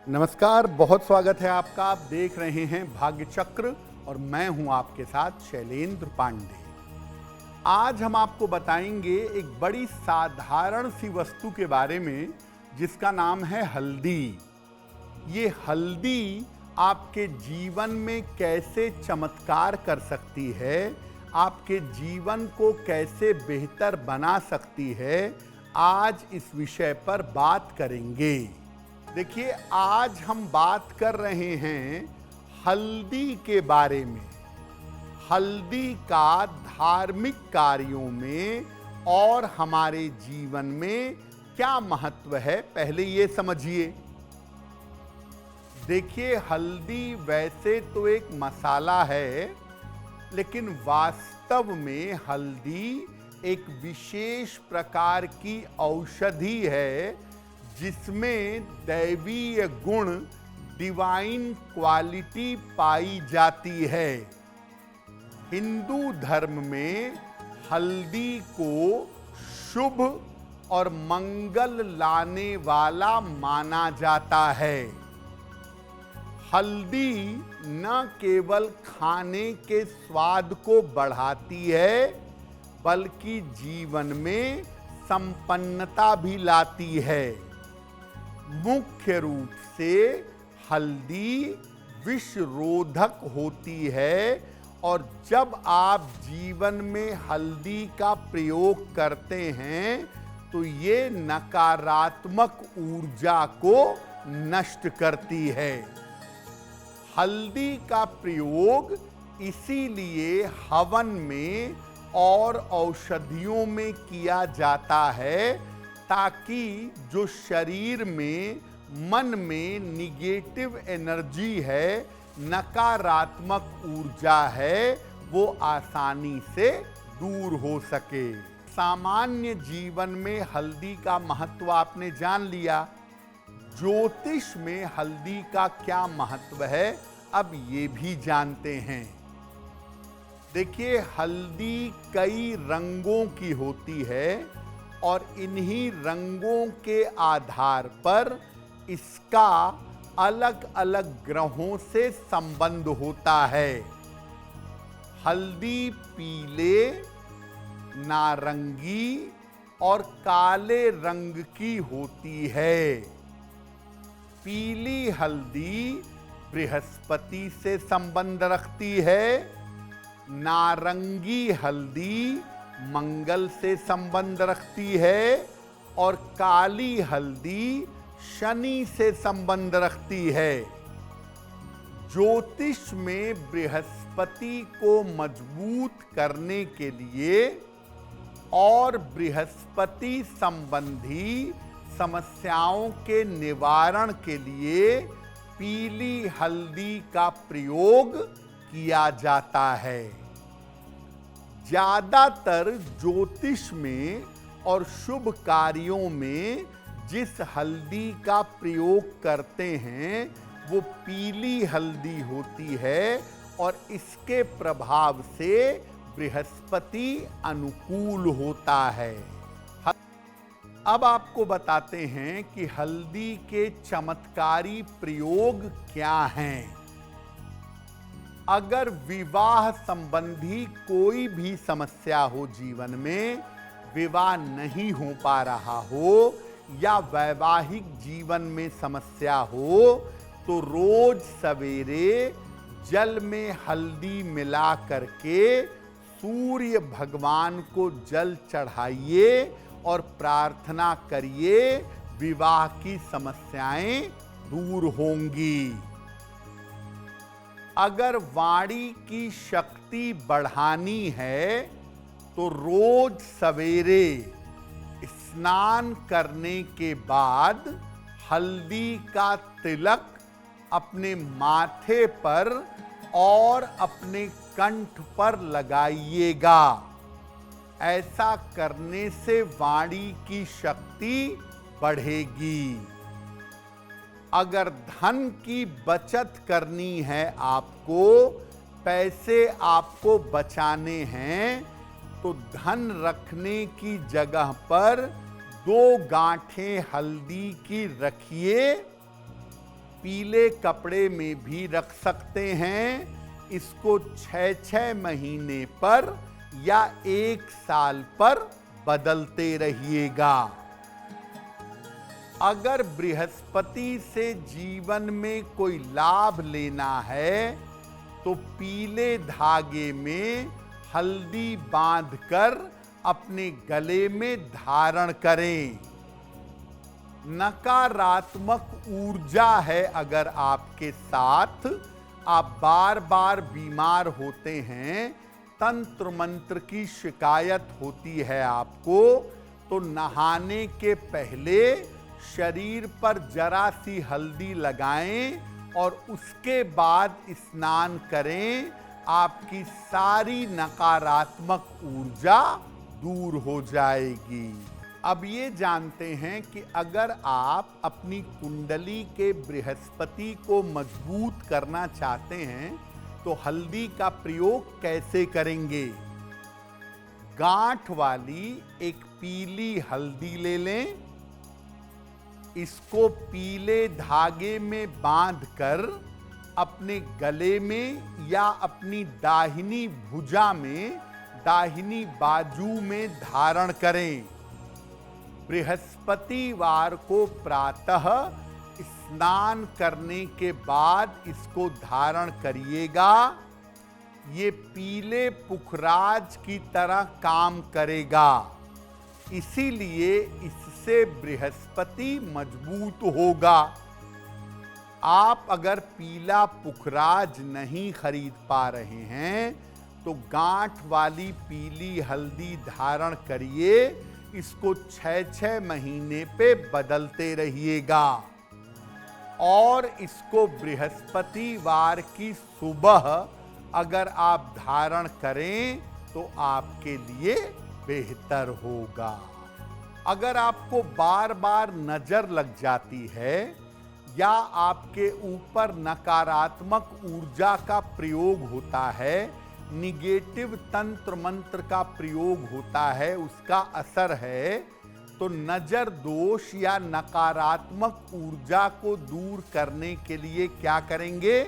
नमस्कार, बहुत स्वागत है आपका। आप देख रहे हैं भाग्य चक्र और मैं हूं आपके साथ शैलेंद्र पांडे। आज हम आपको बताएंगे एक बड़ी साधारण सी वस्तु के बारे में जिसका नाम है हल्दी। ये हल्दी आपके जीवन में कैसे चमत्कार कर सकती है, आपके जीवन को कैसे बेहतर बना सकती है, आज इस विषय पर बात करेंगे। देखिए, आज हम बात कर रहे हैं हल्दी के बारे में। हल्दी का धार्मिक कार्यों में और हमारे जीवन में क्या महत्व है, पहले ये समझिए। देखिए, हल्दी वैसे तो एक मसाला है, लेकिन वास्तव में हल्दी एक विशेष प्रकार की औषधि है जिसमें दैवीय गुण, डिवाइन क्वालिटी पाई जाती है। हिंदू धर्म में हल्दी को शुभ और मंगल लाने वाला माना जाता है। हल्दी न केवल खाने के स्वाद को बढ़ाती है, बल्कि जीवन में संपन्नता भी लाती है। मुख्य रूप से हल्दी विषरोधक होती है और जब आप जीवन में हल्दी का प्रयोग करते हैं तो ये नकारात्मक ऊर्जा को नष्ट करती है। हल्दी का प्रयोग इसीलिए हवन में और औषधियों में किया जाता है ताकि जो शरीर में, मन में निगेटिव एनर्जी है, नकारात्मक ऊर्जा है, वो आसानी से दूर हो सके। सामान्य जीवन में हल्दी का महत्व आपने जान लिया। ज्योतिष में हल्दी का क्या महत्व है, अब ये भी जानते हैं। देखिए, हल्दी कई रंगों की होती है और इन्हीं रंगों के आधार पर इसका अलग अलग ग्रहों से संबंध होता है। हल्दी पीले, नारंगी और काले रंग की होती है। पीली हल्दी बृहस्पति से संबंध रखती है, नारंगी हल्दी मंगल से संबंध रखती है और काली हल्दी शनि से संबंध रखती है। ज्योतिष में बृहस्पति को मजबूत करने के लिए और बृहस्पति संबंधी समस्याओं के निवारण के लिए पीली हल्दी का प्रयोग किया जाता है। ज्यादातर ज्योतिष में और शुभ कार्यों में जिस हल्दी का प्रयोग करते हैं वो पीली हल्दी होती है और इसके प्रभाव से बृहस्पति अनुकूल होता है। अब आपको बताते हैं कि हल्दी के चमत्कारी प्रयोग क्या हैं। अगर विवाह संबंधी कोई भी समस्या हो, जीवन में विवाह नहीं हो पा रहा हो या वैवाहिक जीवन में समस्या हो, तो रोज सवेरे जल में हल्दी मिला करके सूर्य भगवान को जल चढ़ाइए और प्रार्थना करिए, विवाह की समस्याएं दूर होंगी। अगर वाणी की शक्ति बढ़ानी है तो रोज सवेरे स्नान करने के बाद हल्दी का तिलक अपने माथे पर और अपने कंठ पर लगाइएगा। ऐसा करने से वाणी की शक्ति बढ़ेगी। अगर धन की बचत करनी है, आपको पैसे आपको बचाने हैं, तो धन रखने की जगह पर 2 गांठें हल्दी की रखिए, पीले कपड़े में भी रख सकते हैं। इसको 6-6 महीने पर या 1 साल पर बदलते रहिएगा। अगर बृहस्पति से जीवन में कोई लाभ लेना है तो पीले धागे में हल्दी बांधकर अपने गले में धारण करें। नकारात्मक ऊर्जा है अगर आपके साथ, आप बार बार बीमार होते हैं, तंत्र मंत्र की शिकायत होती है आपको, तो नहाने के पहले शरीर पर जरा सी हल्दी लगाएं और उसके बाद स्नान करें। आपकी सारी नकारात्मक ऊर्जा दूर हो जाएगी। अब ये जानते हैं कि अगर आप अपनी कुंडली के बृहस्पति को मजबूत करना चाहते हैं तो हल्दी का प्रयोग कैसे करेंगे। गांठ वाली एक पीली हल्दी ले लें, इसको पीले धागे में बांधकर अपने गले में या अपनी दाहिनी भुजा में, दाहिनी बाजू में धारण करें। बृहस्पतिवार को प्रातः स्नान करने के बाद इसको धारण करिएगा। ये पीले पुखराज की तरह काम करेगा, इसीलिए इससे बृहस्पति मजबूत होगा। आप अगर पीला पुखराज नहीं खरीद पा रहे हैं तो गांठ वाली पीली हल्दी धारण करिए। इसको 6-6 महीने पे बदलते रहिएगा और इसको बृहस्पतिवार की सुबह अगर आप धारण करें तो आपके लिए बेहतर होगा। अगर आपको बार बार नजर लग जाती है या आपके ऊपर नकारात्मक ऊर्जा का प्रयोग होता है, निगेटिव तंत्र मंत्र का प्रयोग होता है, उसका असर है, तो नजर दोष या नकारात्मक ऊर्जा को दूर करने के लिए क्या करेंगे।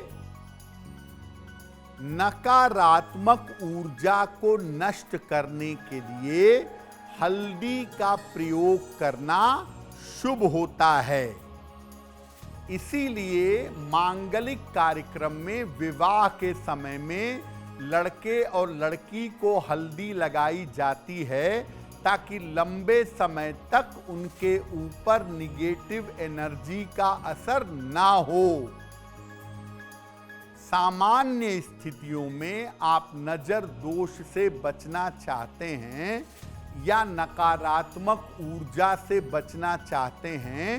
नकारात्मक ऊर्जा को नष्ट करने के लिए हल्दी का प्रयोग करना शुभ होता है। इसीलिए मांगलिक कार्यक्रम में, विवाह के समय में लड़के और लड़की को हल्दी लगाई जाती है ताकि लंबे समय तक उनके ऊपर निगेटिव एनर्जी का असर ना हो। सामान्य स्थितियों में आप नजर दोष से बचना चाहते हैं या नकारात्मक ऊर्जा से बचना चाहते हैं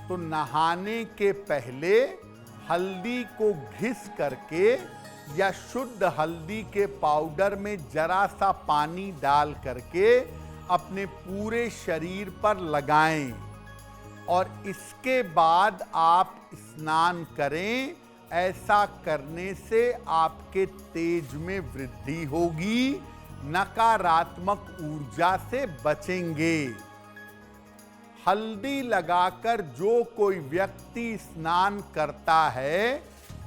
तो नहाने के पहले हल्दी को घिस करके या शुद्ध हल्दी के पाउडर में जरा सा पानी डाल करके अपने पूरे शरीर पर लगाएं और इसके बाद आप स्नान करें। ऐसा करने से आपके तेज में वृद्धि होगी, नकारात्मक ऊर्जा से बचेंगे। हल्दी लगाकर जो कोई व्यक्ति स्नान करता है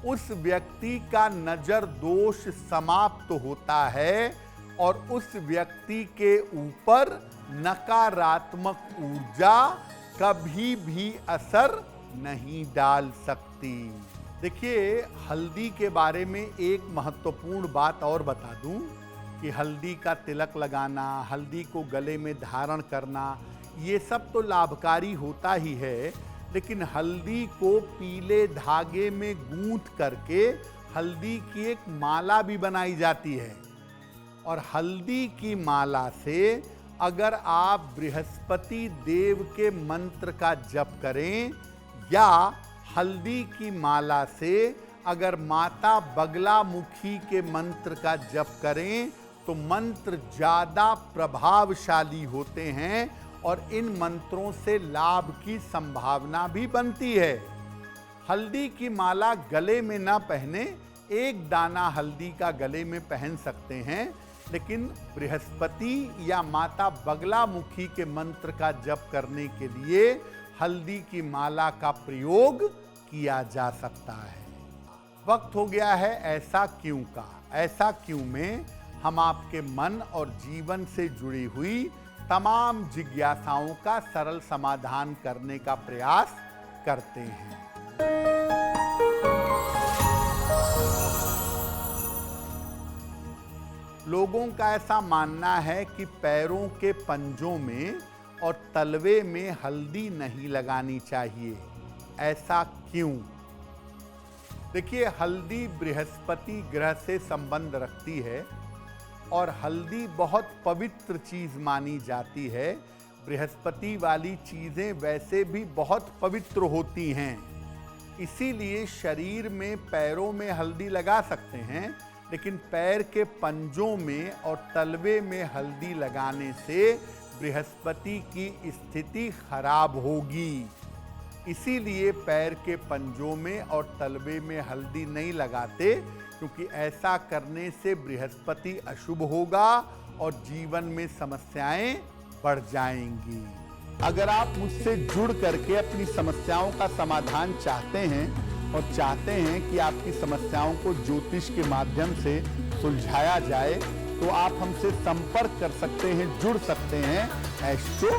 उस व्यक्ति का नजर दोष समाप्त होता है और उस व्यक्ति के ऊपर नकारात्मक ऊर्जा कभी भी असर नहीं डाल सकती। देखिए, हल्दी के बारे में एक महत्वपूर्ण बात और बता दूं कि हल्दी का तिलक लगाना, हल्दी को गले में धारण करना, ये सब तो लाभकारी होता ही है, लेकिन हल्दी को पीले धागे में गूंथ करके हल्दी की एक माला भी बनाई जाती है और हल्दी की माला से अगर आप बृहस्पति देव के मंत्र का जप करें या हल्दी की माला से अगर माता बगलामुखी के मंत्र का जप करें तो मंत्र ज़्यादा प्रभावशाली होते हैं और इन मंत्रों से लाभ की संभावना भी बनती है। हल्दी की माला गले में ना पहने, एक दाना हल्दी का गले में पहन सकते हैं, लेकिन बृहस्पति या माता बगलामुखी के मंत्र का जप करने के लिए हल्दी की माला का प्रयोग किया जा सकता है। वक्त हो गया है ऐसा क्यों का। ऐसा क्यों में हम आपके मन और जीवन से जुड़ी हुई तमाम जिज्ञासाओं का सरल समाधान करने का प्रयास करते हैं। लोगों का ऐसा मानना है कि पैरों के पंजों में और तलवे में हल्दी नहीं लगानी चाहिए। ऐसा क्यों? देखिए, हल्दी बृहस्पति ग्रह से संबंध रखती है और हल्दी बहुत पवित्र चीज मानी जाती है। बृहस्पति वाली चीजें वैसे भी बहुत पवित्र होती हैं, इसीलिए शरीर में पैरों में हल्दी लगा सकते हैं, लेकिन पैर के पंजों में और तलवे में हल्दी लगाने से बृहस्पति की स्थिति खराब होगी। इसीलिए पैर के पंजों में और तलवे में हल्दी नहीं लगाते, क्योंकि ऐसा करने से बृहस्पति अशुभ होगा और जीवन में समस्याएं बढ़ जाएंगी। अगर आप मुझसे जुड़ करके अपनी समस्याओं का समाधान चाहते हैं और चाहते हैं कि आपकी समस्याओं को ज्योतिष के माध्यम से सुलझाया जाए, तो आप हमसे संपर्क कर सकते हैं, जुड़ सकते हैं एस्ट्रो